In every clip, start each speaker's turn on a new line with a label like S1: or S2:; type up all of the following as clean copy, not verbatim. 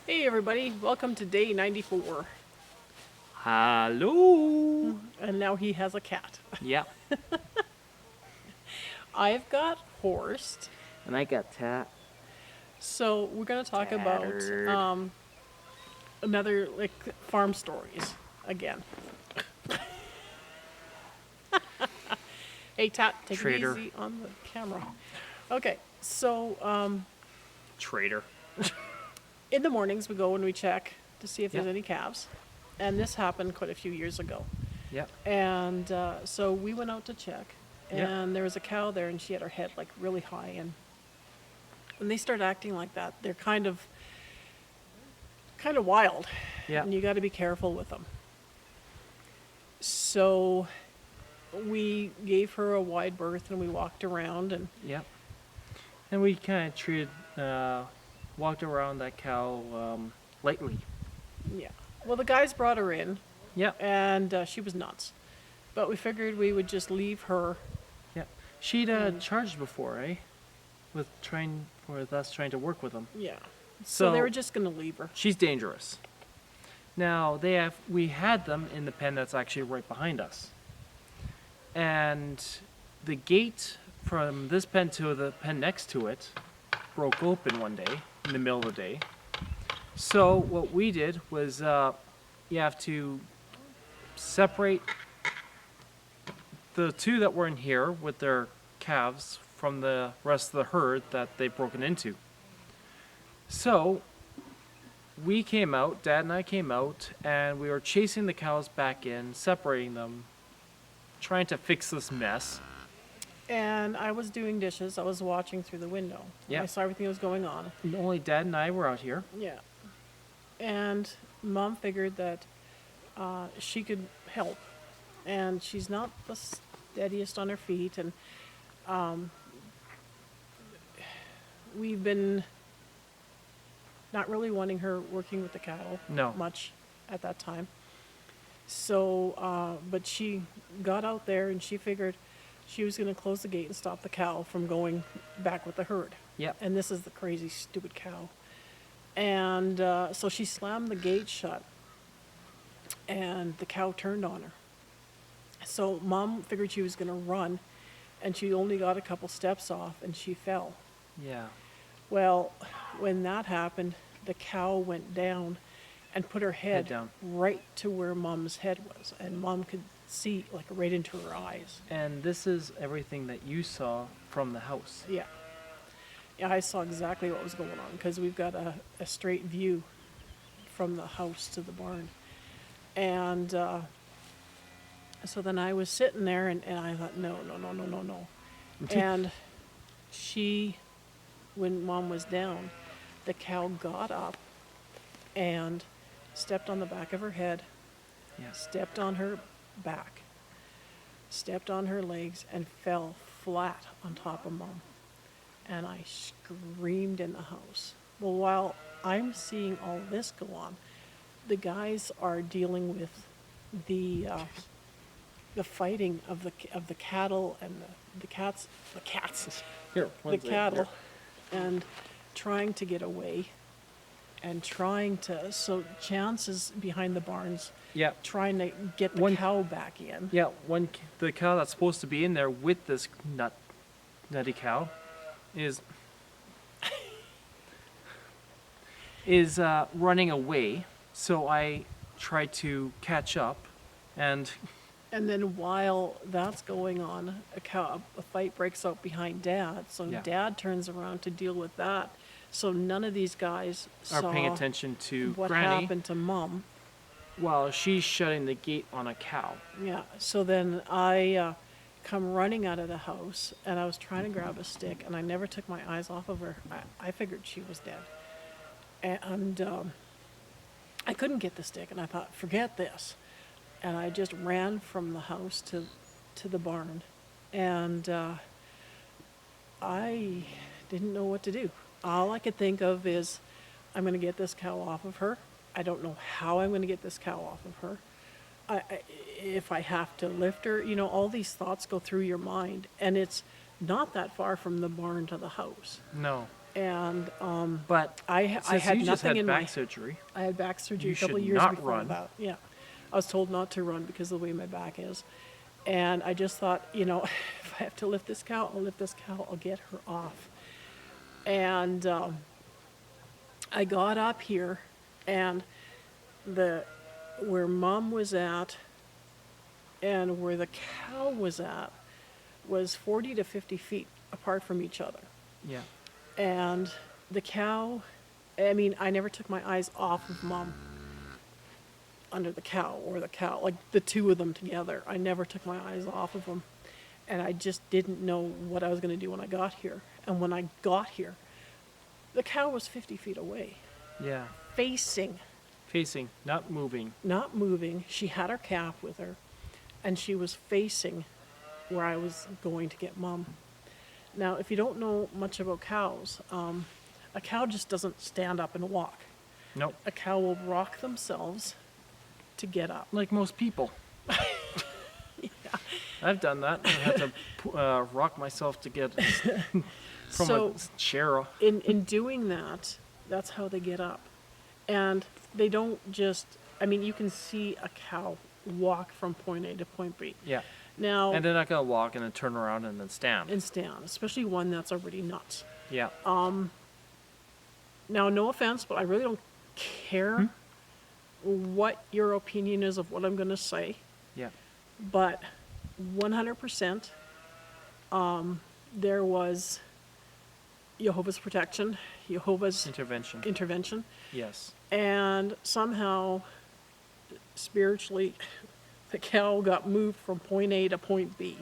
S1: Hey everybody, welcome to day 94.
S2: Hello.
S1: And now he has a cat.
S2: Yeah.
S1: I've got Horst.
S2: And I got
S1: So we're going to talk about
S2: tattered.
S1: another like farm stories again. Hey Tat, take
S2: Traitor.
S1: it easy on the camera. Okay, so
S2: Traitor.
S1: in the mornings we go and we check to see if there's
S2: Yep.
S1: any calves. And this happened quite a few years ago.
S2: Yep.
S1: And so we went out to check,
S2: Yep.
S1: and there was a cow there, and she had her head like really high. And when they start acting like that, they're kind of wild,
S2: Yeah.
S1: and you got to be careful with them. So we gave her a wide berth, and we walked around, and
S2: Yep. And we kind of walked around that cow lightly.
S1: yeah. Well, the guys brought her in,
S2: Yep.
S1: and she was nuts, but we figured we would just leave her.
S2: Yep. She'd charged before, eh? With us trying to work with them.
S1: Yeah. So they
S2: So-
S1: were just gonna leave her.
S2: She's dangerous. Now we had them in the pen that's actually right behind us. And the gate from this pen to the pen next to it broke open one day in the middle of the day. So what we did was you have to separate the two that were in here with their calves from the rest of the herd that they've broken into. So we came out, Dad and I came out, and we were chasing the cows back in, separating them, trying to fix this mess.
S1: And I was doing dishes. I was watching through the window.
S2: Yeah.
S1: I saw everything that was going on.
S2: And only Dad and I were out here.
S1: Yeah. And Mom figured that she could help. And she's not the steadiest on her feet. And we've been not really wanting her working with the cattle
S2: No.
S1: much at that time. So, but she got out there and she figured she was going to close the gate and stop the cow from going back with the herd.
S2: Yep.
S1: And this is the crazy, stupid cow. And so she slammed the gate shut, and the cow turned on her. So Mom figured she was going to run, and she only got a couple steps off, and she fell.
S2: Yeah.
S1: Well, when that happened, the cow went down and put her head
S2: down.
S1: right to where Mom's head was, and Mom could see like right into her eyes.
S2: And this is everything that you saw from the house.
S1: Yeah. Yeah, I saw exactly what was going on because we've got a straight view from the house to the barn. And so then I was sitting there and I thought, no. And when Mom was down, the cow got up and stepped on the back of her head,
S2: Yeah.
S1: stepped on her back, stepped on her legs, and fell flat on top of Mom. And I screamed in the house. Well, while I'm seeing all this go on, the guys are dealing with the fighting of the cattle and the cats,
S2: Here,
S1: the cattle, and trying to get away, and so Chance is behind the barns,
S2: Yeah.
S1: trying to get the cow back in.
S2: Yeah. The cow that's supposed to be in there with this nutty cow is running away. So I try to catch up, and
S1: And then while that's going on, a fight breaks out behind Dad. So
S2: Yeah.
S1: Dad turns around to deal with that. So none of these guys
S2: are
S1: saw
S2: paying attention to
S1: what
S2: Granny
S1: happened to Mom.
S2: while she's shutting the gate on a cow.
S1: Yeah. So then I come running out of the house, and I was trying to grab a stick, and I never took my eyes off of her. I figured she was dead, and I couldn't get the stick, and I thought, forget this. And I just ran from the house to the barn, and I didn't know what to do. All I could think of is, I'm going to get this cow off of her. I don't know how I'm going to get this cow off of her. If I have to lift her, all these thoughts go through your mind, and it's not that far from the barn to the house.
S2: No.
S1: And
S2: But
S1: I
S2: since
S1: had
S2: you just
S1: nothing
S2: had
S1: in
S2: back
S1: my.
S2: surgery,
S1: I had back surgery
S2: You
S1: a couple
S2: should
S1: of years
S2: not
S1: before
S2: run.
S1: that. Yeah, I was told not to run because of the way my back is, and I just thought, if I have to lift this cow, I'll lift this cow. I'll get her off. And I got up here, and where Mom was at, and where the cow was at, was 40 to 50 feet apart from each other.
S2: yeah,
S1: And the cow, I mean, I never took my eyes off of Mom under the cow or the cow, like the two of them together. I never took my eyes off of them. And I just didn't know what I was going to do when I got here. And when I got here, the cow was 50 feet away,
S2: yeah,
S1: facing,
S2: not moving.
S1: not moving. She had her calf with her, and she was facing where I was going to get Mom. Now, if you don't know much about cows, a cow just doesn't stand up and walk.
S2: Nope.
S1: A cow will rock themselves to get up.
S2: Like most people. I've done that. I had to rock myself to get from
S1: So-
S2: a chair.
S1: In doing that, that's how they get up. And they don't just, I mean, you can see a cow walk from point A to point B.
S2: Yeah.
S1: Now,
S2: And they're not going to walk and then turn around and then stand.
S1: and stand, especially one that's already nuts.
S2: Yeah.
S1: Now, no offense, but I really don't care what your opinion is of what I'm going to say.
S2: Yeah.
S1: But 100%, there was Yehovah's protection, Yehovah's
S2: Intervention.
S1: intervention,
S2: Yes.
S1: and somehow, spiritually, the cow got moved from point A to point B,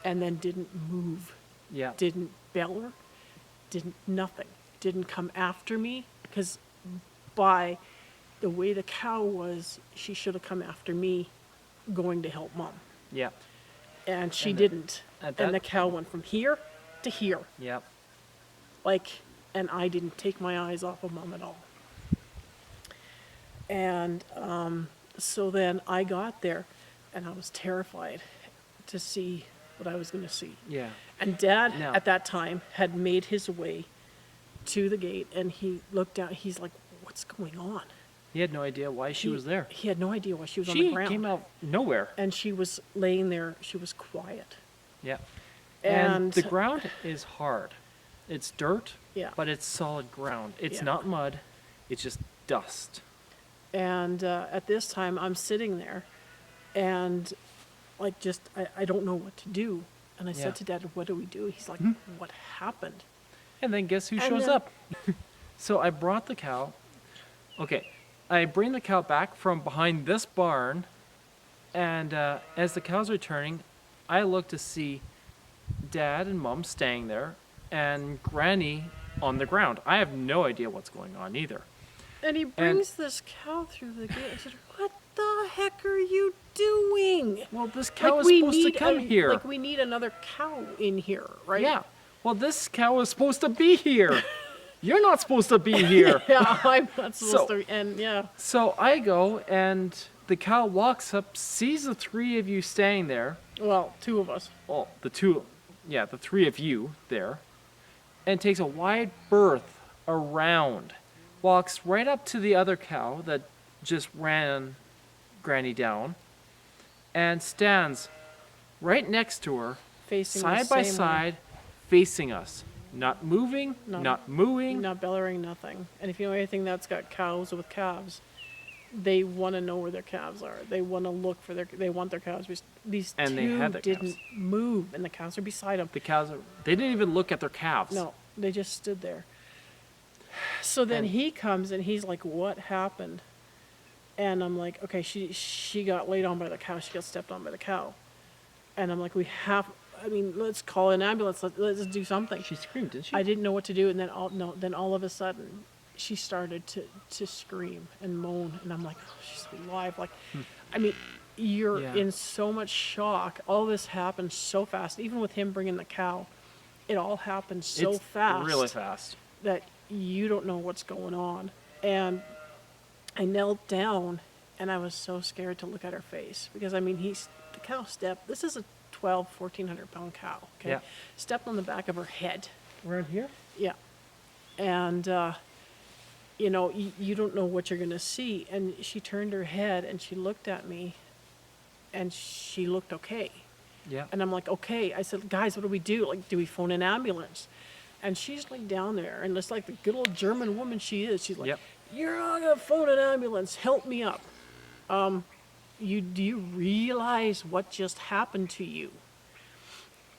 S1: and then didn't move,
S2: Yeah.
S1: didn't beller, didn't nothing, didn't come after me, because by the way the cow was, she should have come after me going to help Mom.
S2: Yeah.
S1: And she
S2: And
S1: didn't.
S2: at
S1: And the
S2: that-
S1: cow went from here to here.
S2: Yeah.
S1: And I didn't take my eyes off of Mom at all. And so then I got there, and I was terrified to see what I was going to see.
S2: Yeah.
S1: And Dad,
S2: Now-
S1: at that time, had made his way to the gate, and he looked down. He's like, "What's going on?"
S2: He had no idea why she was there.
S1: He had no idea why she was on the
S2: She
S1: ground.
S2: came out nowhere.
S1: And she was laying there. She was quiet.
S2: Yeah.
S1: And
S2: And the ground is hard. It's dirt,
S1: Yeah.
S2: but it's solid ground. It's
S1: Yeah.
S2: not mud. It's just dust.
S1: And at this time, I'm sitting there, and I don't know what to do. And I
S2: Yeah.
S1: said to Dad, "What do we do?" He's like, "What happened?"
S2: And then guess who
S1: And
S2: shows
S1: then-
S2: up? So I brought the cow. Okay. I bring the cow back from behind this barn, and as the cow's returning, I look to see Dad and Mom staying there, and Granny on the ground. I have no idea what's going on either.
S1: And he brings this cow through the gate. I said, "What the heck are you doing?"
S2: Well, this cow is supposed to come here.
S1: Like we need another cow in here, right?
S2: Yeah. Well, this cow is supposed to be here. You're not supposed to be here.
S1: Yeah, I'm not supposed
S2: So-
S1: to. And yeah,
S2: So I go, and the cow walks up, sees the three of you staying there.
S1: well, two of us.
S2: Oh, the three of you there, and takes a wide berth around, walks right up to the other cow that just ran Granny down, and stands right next to her,
S1: Facing the
S2: side by
S1: same way.
S2: side, facing us. Not moving,
S1: No.
S2: not mooing.
S1: Not bellowing, nothing. And if you know anything that's got cows with calves, they want to know where their calves are. They want to look for they want their calves. These
S2: And they
S1: two
S2: had their
S1: didn't
S2: calves.
S1: move, and the cows are beside them.
S2: The cows, they didn't even look at their calves.
S1: No, they just stood there. So then
S2: And-
S1: he comes and he's like, "What happened?" And I'm like, "Okay, she got laid on by the cow. She got stepped on by the cow." And I'm like, let's call an ambulance. Let's do something.
S2: She screamed, didn't she?
S1: I didn't know what to do, and then all of a sudden, she started to scream and moan, and I'm like, "Oh, she's alive!" Like, I mean, you're
S2: Yeah.
S1: in so much shock. All this happened so fast. Even with him bringing the cow, it all happened so
S2: It's
S1: fast
S2: really fast.
S1: that you don't know what's going on. And I knelt down, and I was so scared to look at her face because I mean, the cow stepped. This is a 1,200-1,400 pound cow. Okay,
S2: Yeah.
S1: stepped on the back of her head.
S2: Around here?
S1: Yeah. And, you know, you don't know what you're going to see. And she turned her head and she looked at me and she looked okay.
S2: Yeah.
S1: And I'm like, okay. I said, guys, what do we do? Like, do we phone an ambulance? And she's like down there, and it's like the good old German woman she is. She's like,
S2: Yep.
S1: you're not gonna phone an ambulance. Help me up. Do you realize what just happened to you?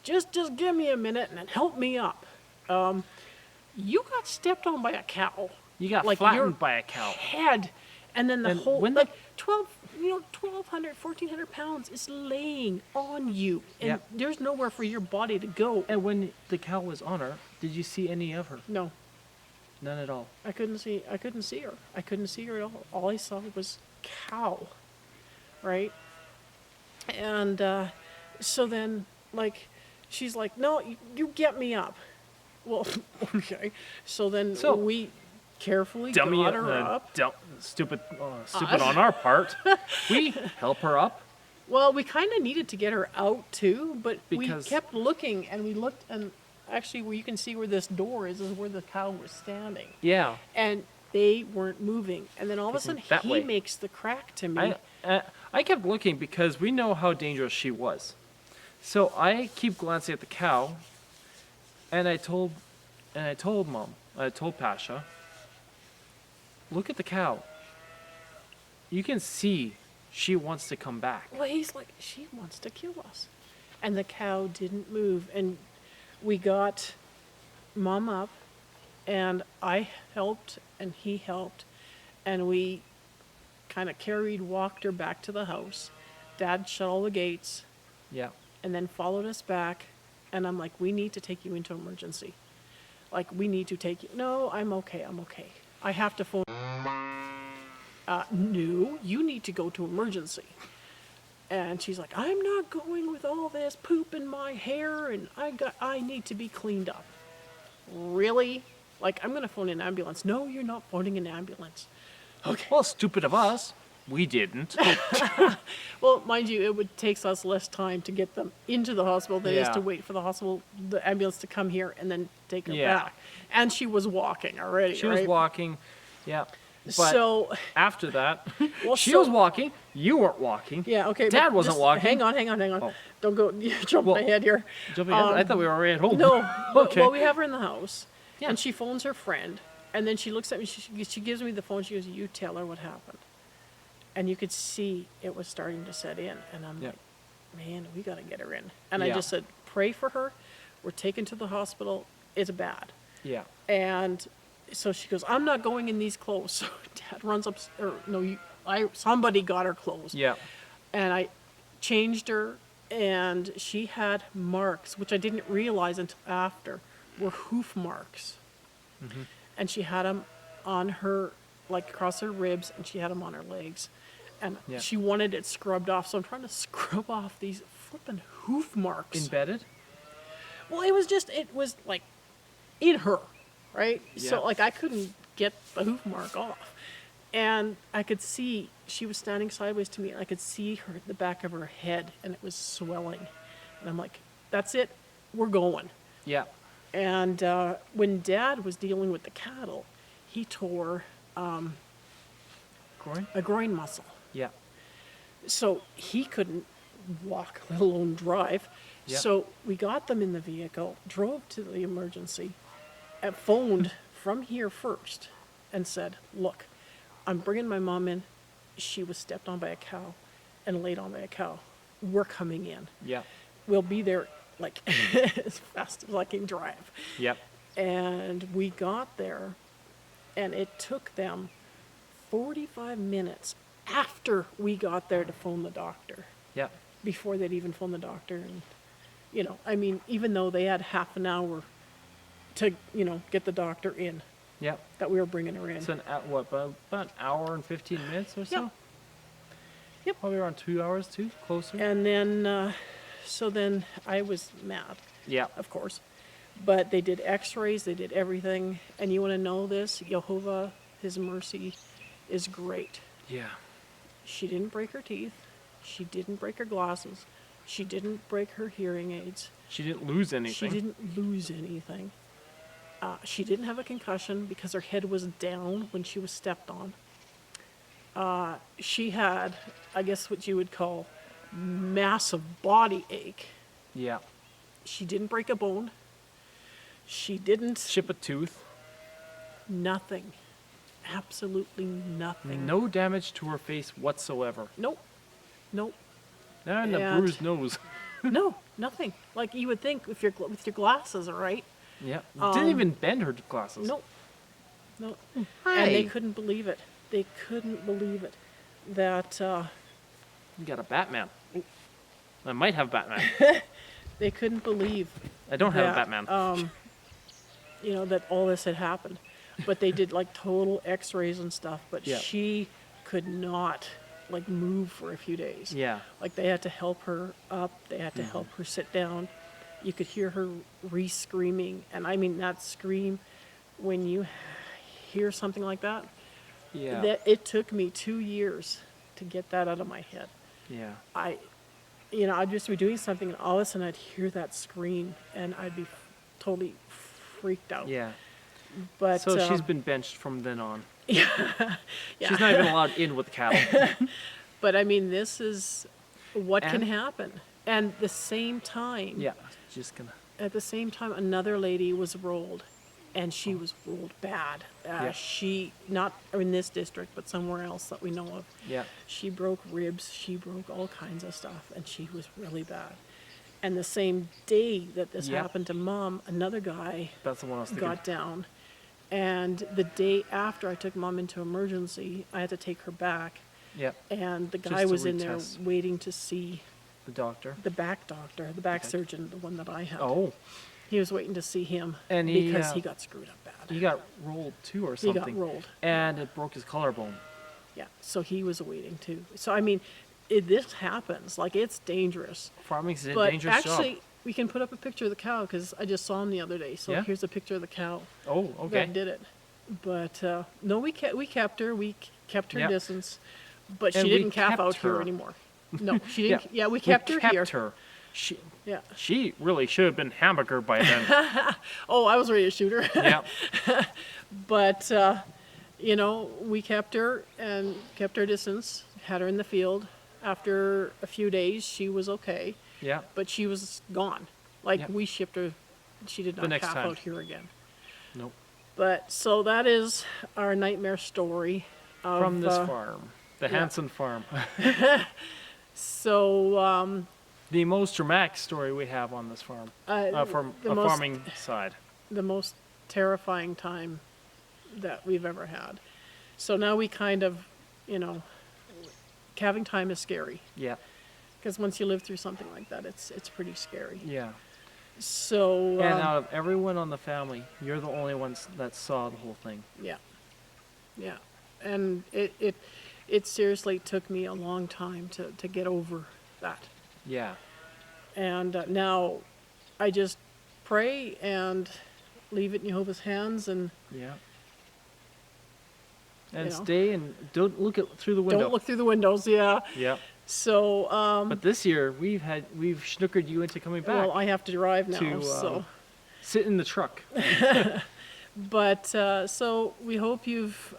S1: Just give me a minute and then help me up. You got stepped on by a cow.
S2: You got
S1: Like, your
S2: flattened by a cow.
S1: head, and then the
S2: And
S1: whole
S2: when
S1: like 1,200, 1,400 pounds is laying on you, and
S2: Yeah.
S1: there's nowhere for your body to go.
S2: And when the cow was on her, did you see any of her?
S1: No,
S2: None at all.
S1: I couldn't see her. I couldn't see her at all. All I saw was cow, right? And so then, like, she's like, "No, you get me up." Well, okay. So then
S2: So,
S1: we carefully
S2: Dummy,
S1: got her up.
S2: stupid on our part. We help her up.
S1: Well, we kind of needed to get her out too, but
S2: Because-
S1: we kept looking, and we looked, and actually, where you can see where this door is where the cow was standing.
S2: Yeah.
S1: And they weren't moving. And then all of a sudden,
S2: That
S1: he
S2: way.
S1: makes the crack to me.
S2: I kept looking because we know how dangerous she was. So I keep glancing at the cow, and I told Mom, I told Pascha, look at the cow. You can see she wants to come back.
S1: Well, he's like, she wants to kill us. And the cow didn't move. And we got Mom up, and I helped, and he helped, and we kind of walked her back to the house. Dad shut all the gates,
S2: Yeah.
S1: and then followed us back. And I'm like, we need to take you into emergency. Like, we need to take you. No, I'm okay. I have to phone. No, you need to go to emergency. And she's like, I'm not going with all this poop in my hair, and I need to be cleaned up. Really? Like, I'm gonna phone an ambulance. No, you're not phoning an ambulance. Okay.
S2: Well, stupid of us. We didn't.
S1: Well, mind you, it would take us less time to get them into the hospital than it is
S2: Yeah.
S1: to wait for the ambulance to come here and then take her
S2: Yeah.
S1: back. And she was walking already,
S2: She
S1: right?
S2: was walking. Yeah. But
S1: So,
S2: after that,
S1: well,
S2: she
S1: so-
S2: was walking. You weren't walking.
S1: yeah, okay.
S2: Dad
S1: but
S2: wasn't
S1: just
S2: walking.
S1: Hang on.
S2: Oh.
S1: Don't go, you jump
S2: Well,
S1: ahead here.
S2: Jumping ahead. I thought we were already at home.
S1: No.
S2: Okay.
S1: Well, we have her in the house.
S2: Yeah.
S1: And she phones her friend. And then she looks at me. She gives me the phone. She goes, you tell her what happened. And you could see it was starting to set in. And I'm
S2: Yeah.
S1: like, man, we got to get her in. And I
S2: Yeah.
S1: just said, pray for her. We're taken to the hospital. It's bad.
S2: Yeah.
S1: And so she goes, I'm not going in these clothes. So Dad runs up, or no, somebody got her clothes.
S2: Yeah.
S1: And I changed her, and she had marks, which I didn't realize until after, were hoof marks. And she had them on her, like across her ribs, and she had them on her legs. And
S2: Yeah.
S1: she wanted it scrubbed off, so I'm trying to scrub off these flippin' hoof marks.
S2: Embedded?
S1: Well, it was like in her, right?
S2: Yeah.
S1: So like I couldn't get the hoof mark off. And I could see she was standing sideways to me, and I could see the back of her head, and it was swelling. And I'm like, that's it, we're going.
S2: Yeah.
S1: And when Dad was dealing with the cattle, he tore
S2: Groin?
S1: a groin muscle.
S2: Yeah.
S1: So he couldn't walk, let alone drive.
S2: Yeah.
S1: So we got them in the vehicle, drove to the emergency, and phoned from here first and said, look, I'm bringing my mom in. She was stepped on by a cow and laid on by a cow. We're coming in.
S2: Yeah.
S1: We'll be there like as fast as I can drive.
S2: Yep.
S1: And we got there, and it took them 45 minutes after we got there to phone the doctor,
S2: Yep.
S1: before they'd even phone the doctor. And, I mean, even though they had half an hour to, get the doctor in,
S2: Yep.
S1: that we were bringing her in.
S2: It's about an hour and 15 minutes or so?
S1: Yep. Yep.
S2: Probably around 2 hours too, closer.
S1: And then, so then I was mad,
S2: Yeah.
S1: of course. But they did x-rays, they did everything. And you want to know this? Yehovah, his mercy is great.
S2: Yeah.
S1: She didn't break her teeth. She didn't break her glasses. She didn't break her hearing aids.
S2: She didn't lose anything.
S1: She didn't lose anything. She didn't have a concussion because her head was down when she was stepped on. She had, I guess what you would call, massive body ache.
S2: Yeah.
S1: She didn't break a bone. She didn't.
S2: Chip a tooth.
S1: Nothing. Absolutely nothing.
S2: No damage to her face whatsoever.
S1: Nope. Nope.
S2: And a
S1: And-
S2: bruised nose.
S1: No, nothing. Like you would think with your glasses, all right?
S2: Yeah. Didn't even bend her glasses.
S1: Nope. Nope.
S2: Hi.
S1: And they couldn't believe it. They couldn't believe it. That
S2: You got a Batman. I might have Batman.
S1: they couldn't believe
S2: I don't have a
S1: that,
S2: Batman.
S1: that all this had happened. But they did like total x-rays and stuff, but
S2: Yeah.
S1: she could not like move for a few days.
S2: Yeah.
S1: Like they had to help her up, they had to help her sit down. You could hear her re-screaming, and I mean that scream when you hear something like that.
S2: Yeah.
S1: That it took me 2 years to get that out of my head.
S2: Yeah.
S1: I'd just be doing something, and all of a sudden I'd hear that scream, and I'd be totally freaked out.
S2: Yeah.
S1: But
S2: So she's been benched from then on.
S1: yeah.
S2: She's not even allowed in with the cattle.
S1: But I mean, this is what can
S2: And-
S1: happen. And the same time,
S2: Yeah. Just gonna.
S1: at the same time, another lady was rolled, and she was rolled bad.
S2: Yeah.
S1: She, not in this district, but somewhere else that we know of.
S2: Yeah.
S1: She broke ribs, she broke all kinds of stuff, and she was really bad. And the same day that this
S2: Yep.
S1: happened to Mom, another guy
S2: That's the one I was thinking.
S1: got down. And the day after I took Mom into emergency, I had to take her back.
S2: Yeah.
S1: And the
S2: Just
S1: guy
S2: to
S1: was in there
S2: retest.
S1: waiting to see
S2: The doctor.
S1: the back doctor, the back
S2: Okay.
S1: surgeon, the one that I had.
S2: Oh.
S1: He was waiting to see him
S2: And he,
S1: because he got screwed up bad.
S2: He got rolled too or
S1: He
S2: something.
S1: got rolled.
S2: And it broke his collarbone.
S1: Yeah, so he was waiting too. So I mean, this happens. Like it's dangerous.
S2: Farming's a
S1: But
S2: dangerous
S1: actually,
S2: job.
S1: we can put up a picture of the cow because I just saw him the other day. So
S2: Yeah?
S1: here's a picture of the cow
S2: Oh, okay.
S1: that did it. But no, we kept her. We kept her
S2: Yep.
S1: distance, but
S2: And
S1: she
S2: we
S1: didn't calf
S2: kept
S1: out
S2: her.
S1: here anymore. No, she didn't. Yeah, we kept her here.
S2: her. She,
S1: Yeah.
S2: she really should have been hamburger by then.
S1: Oh, I was ready to shoot her.
S2: Yeah.
S1: But we kept her and kept her distance. Had her in the field. After a few days, she was okay,
S2: Yeah.
S1: but she was gone. Like
S2: Yep.
S1: we shipped her. She did
S2: The
S1: not
S2: next
S1: calf
S2: time.
S1: out here again.
S2: Nope.
S1: But so that is our nightmare story of,
S2: From this farm. The
S1: yeah.
S2: Hansen farm.
S1: So
S2: The most dramatic story we have on this farm. From
S1: the
S2: a
S1: most-
S2: farming side.
S1: the most terrifying time that we've ever had. So now we kind of, calving time is scary
S2: Yeah.
S1: because once you live through something like that, it's pretty scary.
S2: Yeah.
S1: So
S2: And out of everyone on the family, you're the only ones that saw the whole thing.
S1: yeah, and it seriously took me a long time to get over that.
S2: Yeah.
S1: And now I just pray and leave it in Yehovah's hands and
S2: Yeah. And
S1: know.
S2: stay and don't look through the window.
S1: don't look through the windows. Yeah.
S2: Yeah.
S1: So
S2: But this year we've snookered you into coming back
S1: well, I have to drive now.
S2: to
S1: So,
S2: sit in the truck.
S1: but so we hope you've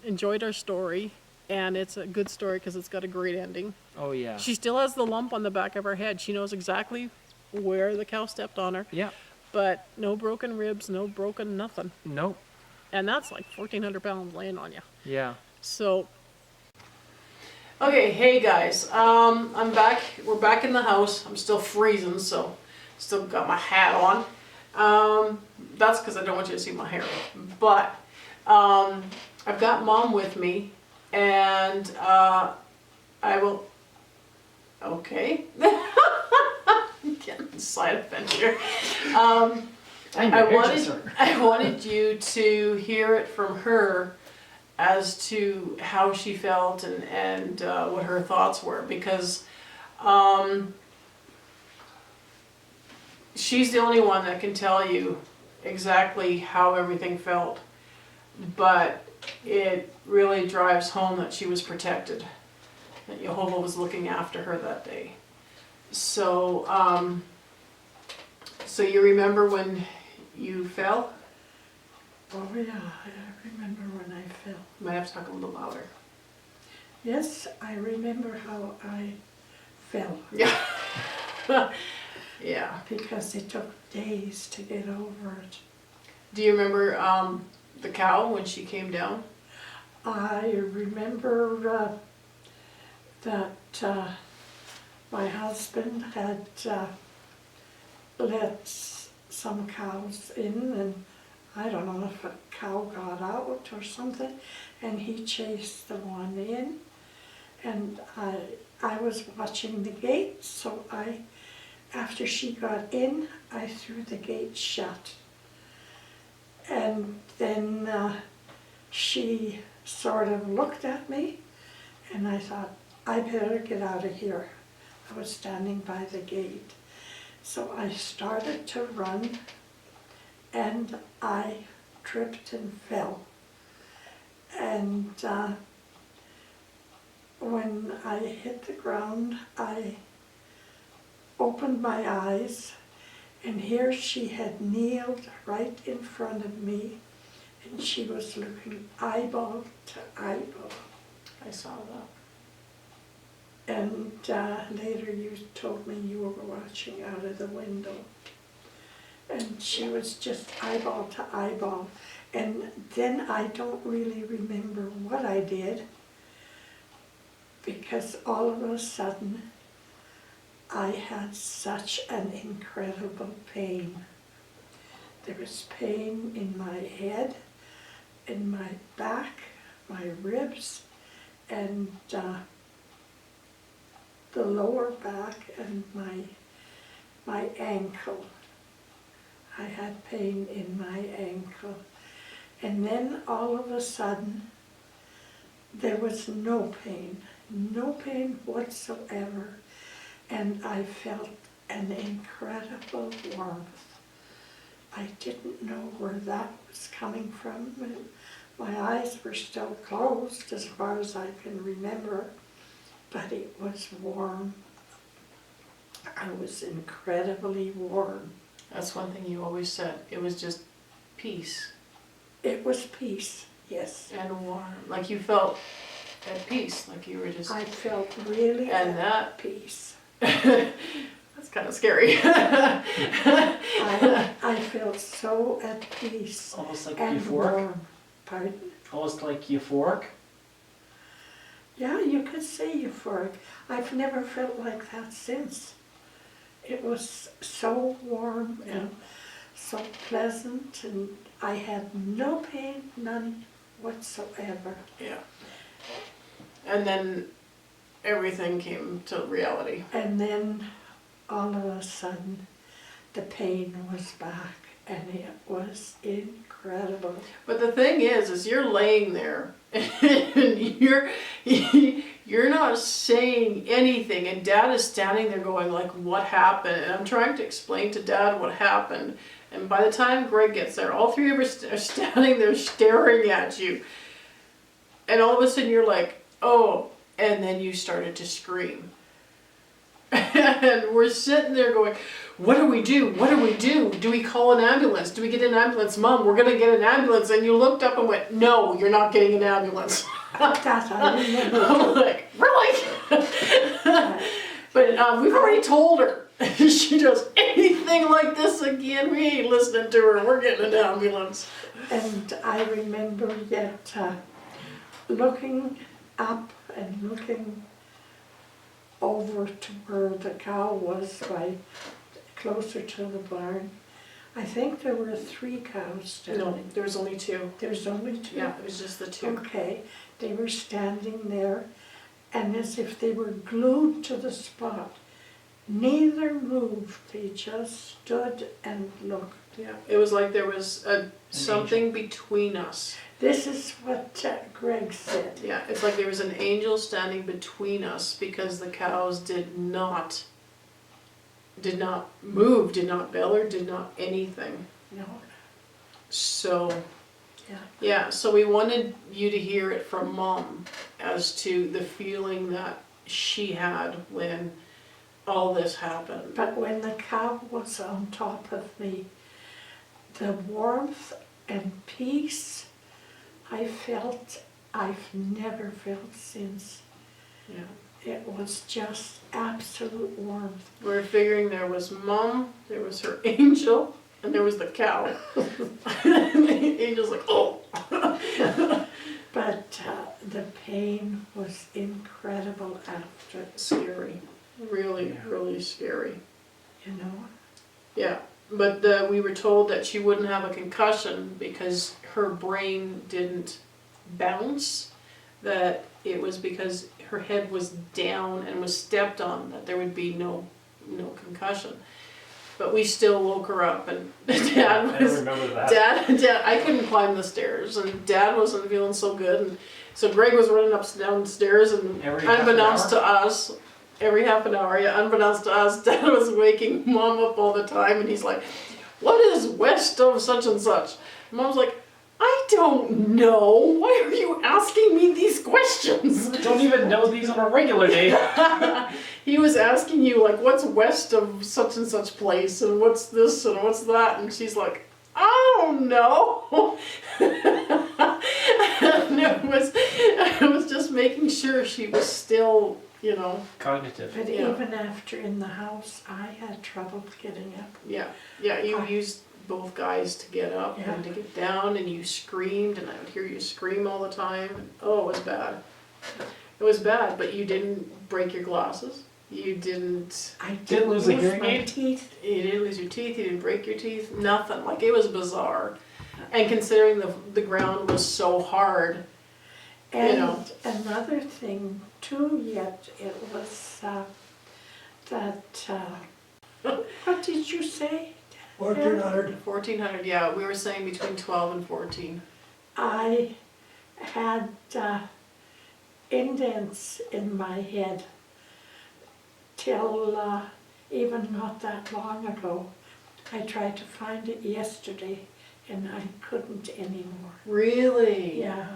S1: enjoyed our story, and it's a good story because it's got a great ending.
S2: Oh yeah.
S1: She still has the lump on the back of her head. She knows exactly where the cow stepped on her,
S2: Yeah.
S1: but no broken ribs, no broken nothing.
S2: Nope.
S1: And that's like 1,400 pounds laying on you.
S2: Yeah.
S1: So, okay, hey guys, I'm back. We're back in the house. I'm still freezing, so still got my hat on. That's because I don't want you to see my hair. But I've got Mom with me, and I will. Okay. Getting side adventure. I wanted you to hear it from her as to how she felt and what her thoughts were, because she's the only one that can tell you exactly how everything felt, but it really drives home that she was protected, that Yehovah was looking after her that day. So so you remember when
S3: you fell?
S1: Oh yeah, I remember when I fell.
S3: You might have to talk a little louder.
S1: Yes, I remember how I fell.
S3: Yeah. Yeah.
S1: Because it took days to get over it.
S3: Do you remember the cow when she came down?
S1: I remember that my husband had let some cows in, and I don't know if a cow got out or something, and he chased the one in, and I was watching the gate, so after she got in, I threw the gate shut. And then she sort of looked at me, and I thought, I better get out of here. I was standing by the gate. So I started to run, and I tripped and fell. And when I hit the ground, I opened my eyes, and here she had kneeled right in front of me, and she was looking eyeball to eyeball.
S3: I saw that.
S1: And later you told me you were watching out of the window. And she was just eyeball to eyeball. And then I don't really remember what I did, because all of a sudden I had such an incredible pain. There was pain in my head, in my back, my ribs, and the lower back, and my ankle. I had pain in my ankle. And then all of a sudden, there was no pain whatsoever. And I felt an incredible warmth. I didn't know where that was coming from. My eyes were still closed as far as I can remember, but it was warm. I was incredibly warm.
S3: That's one thing you always said. It was just peace.
S1: It was peace, yes.
S3: And warm. Like you felt at peace, like you were just...
S1: I felt really at peace.
S3: That's kind of scary.
S1: I felt so at peace.
S2: Almost like
S1: and
S2: euphoric?
S1: warm. Pardon?
S2: Almost like euphoric?
S1: Yeah, you could say euphoric. I've never felt like that since. It was so warm and so pleasant, and I had no pain, none whatsoever.
S3: Yeah. And then everything came to reality.
S1: And then all of a sudden, the pain was back, and it was incredible.
S3: But the thing is you're laying there and you're not saying anything, and Dad is standing there going like, what happened? And I'm trying to explain to Dad what happened. And by the time Greg gets there, all three of us are standing there staring at you. And all of a sudden you're like, oh, and then you started to scream. And we're sitting there going, what do we do? What do we do? Do we call an ambulance? Do we get an ambulance? Mom, we're going to get an ambulance. And you looked up and went, no, you're not getting an ambulance.
S1: That I remember.
S3: I'm like, really? But we've already told her. If she does anything like this again, we ain't listening to her. We're getting an ambulance.
S1: And I remember yet looking up and looking over to where the cow was, closer to the barn. I think there were 3 cows standing.
S3: No, there was only 2.
S1: There's only 2?
S3: Yeah, it was just the 2.
S1: Okay, they were standing there, and as if they were glued to the spot. Neither moved, they just stood and looked.
S3: Yeah, it was like there was something between us.
S1: This is what Greg said.
S3: Yeah, it's like there was an angel standing between us, because the cows did not move, did not bellow, did not anything.
S1: No.
S3: So,
S1: Yeah.
S3: so we wanted you to hear it from Mom as to the feeling that she had when all this happened.
S1: But when the cow was on top of me,
S4: the warmth and peace I felt, I've never felt since.
S3: Yeah.
S4: It was just absolute warmth.
S3: We're figuring there was Mom, there was her angel, and there was the cow. And the angel's like, oh.
S4: But the pain was incredible after,
S3: Scary. Really, really scary.
S4: you know.
S3: Yeah. But we were told that she wouldn't have a concussion because her brain didn't bounce, that it was because her head was down and was stepped on, that there would be no concussion. But we still woke her up, and Dad
S2: I
S3: was
S2: remember that.
S3: Dad, I couldn't climb the stairs, and Dad wasn't feeling so good, and so Greg was running up and down the stairs, and
S2: Every half an
S3: unbeknownst
S2: hour?
S3: to us, every half an hour, yeah, unbeknownst to us, Dad was waking Mom up all the time, and he's like, "What is west of such and such?" And Mom's like, "I don't know. Why are you asking me these questions?"
S2: Don't even know these on a regular day.
S3: He was asking you, like, what's west of such and such place, and what's this, and what's that, and she's like, I don't know. And I was just making sure she was still, you know,
S2: Cognitive.
S4: But
S3: Yeah.
S4: even after in the house, I had trouble getting up.
S3: yeah, you used both guys to get up and to get down, and you screamed, and I would hear you scream all the time, and oh, it was bad. It was bad, but you didn't break your glasses. You didn't.
S4: I
S2: Didn't lose a hearing
S4: my
S2: aid?
S4: teeth.
S3: You didn't lose your teeth, you didn't break your teeth, nothing. Like, it was bizarre. And considering the ground was so hard,
S4: And
S3: you know.
S4: another thing too, yet it was that, what did you say?
S5: 1400.
S3: 1400, yeah, we were saying between 12 and 14.
S4: I had indents in my head till even not that long ago. I tried to find it yesterday and I couldn't anymore.
S3: Really?
S4: Yeah,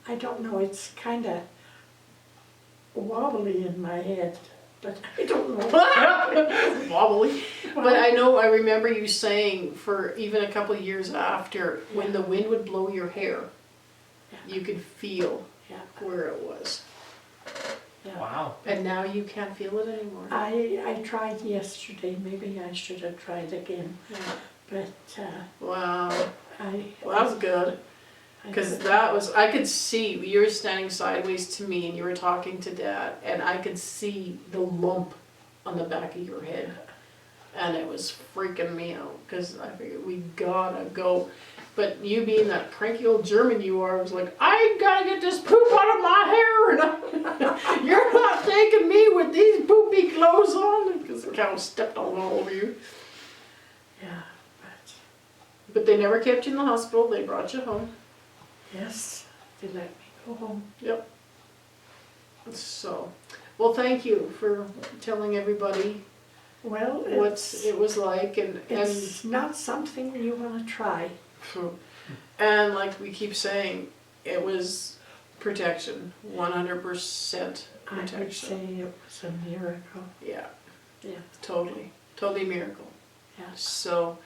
S4: I don't know, it's kind of wobbly in my head, but I don't know.
S3: Wobbly. But I remember you saying for even a couple of years after, when the wind would blow your hair, you could feel
S4: Yeah,
S3: where it was.
S4: yeah.
S2: Wow.
S3: And now you can't feel it anymore.
S4: I tried yesterday, maybe I should have tried again,
S3: Yeah.
S4: but
S3: Wow.
S4: I.
S3: Well, that was good.
S4: I
S3: Because
S4: couldn't.
S3: that was, I could see, you were standing sideways to me and you were talking to Dad, and I could see the lump on the back of your head. And it was freaking me out, because I figured, we gotta go. But you being that cranky old German you are, was like, I gotta get this poop out of my hair, and you're not taking me with these poopy clothes on, because the cow stepped all over you.
S4: Yeah, but
S3: But they never kept you in the hospital, they brought you home.
S4: yes, they let me go home.
S3: Yep. So, well, thank you for telling everybody
S4: Well,
S3: what it was like,
S4: it's not something you want to try.
S3: and like we keep saying, it was protection, 100%
S4: I would
S3: protection.
S4: say it was a miracle.
S3: Yeah,
S4: Yeah,
S3: totally miracle.
S4: yeah.
S3: So,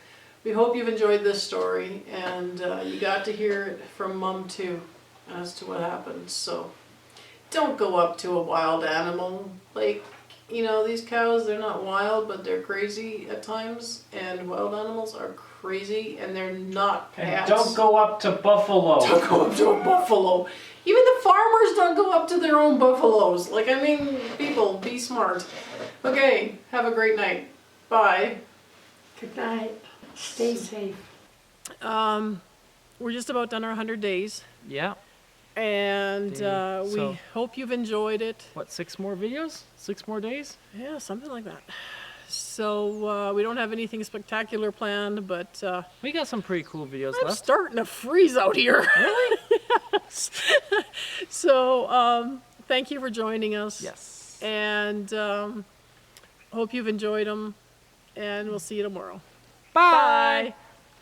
S3: we hope you've enjoyed this story, and you got to hear it from Mom too, as to what happened. So, don't go up to a wild animal. Like, you know, these cows, they're not wild, but they're crazy at times, and wild animals are crazy, and they're not
S2: And
S3: pets.
S2: don't go up to buffalo.
S3: Don't go up to a buffalo. Even the farmers don't go up to their own buffaloes. Like, I mean, people, be smart. Okay, have a great night. Bye.
S4: Good night. Stay safe.
S1: We're just about done our 100 days,
S2: Yeah.
S1: and we
S2: So-
S1: hope you've enjoyed it.
S2: What, 6 more videos? 6 more days?
S1: Yeah, something like that. So we don't have anything spectacular planned, but
S2: We got some pretty cool videos
S1: I'm
S2: left.
S1: starting to freeze out here.
S2: Really?
S1: Yes. So thank you for joining us.
S2: Yes.
S1: And hope you've enjoyed them, and we'll see you tomorrow.
S2: Bye.
S1: Bye.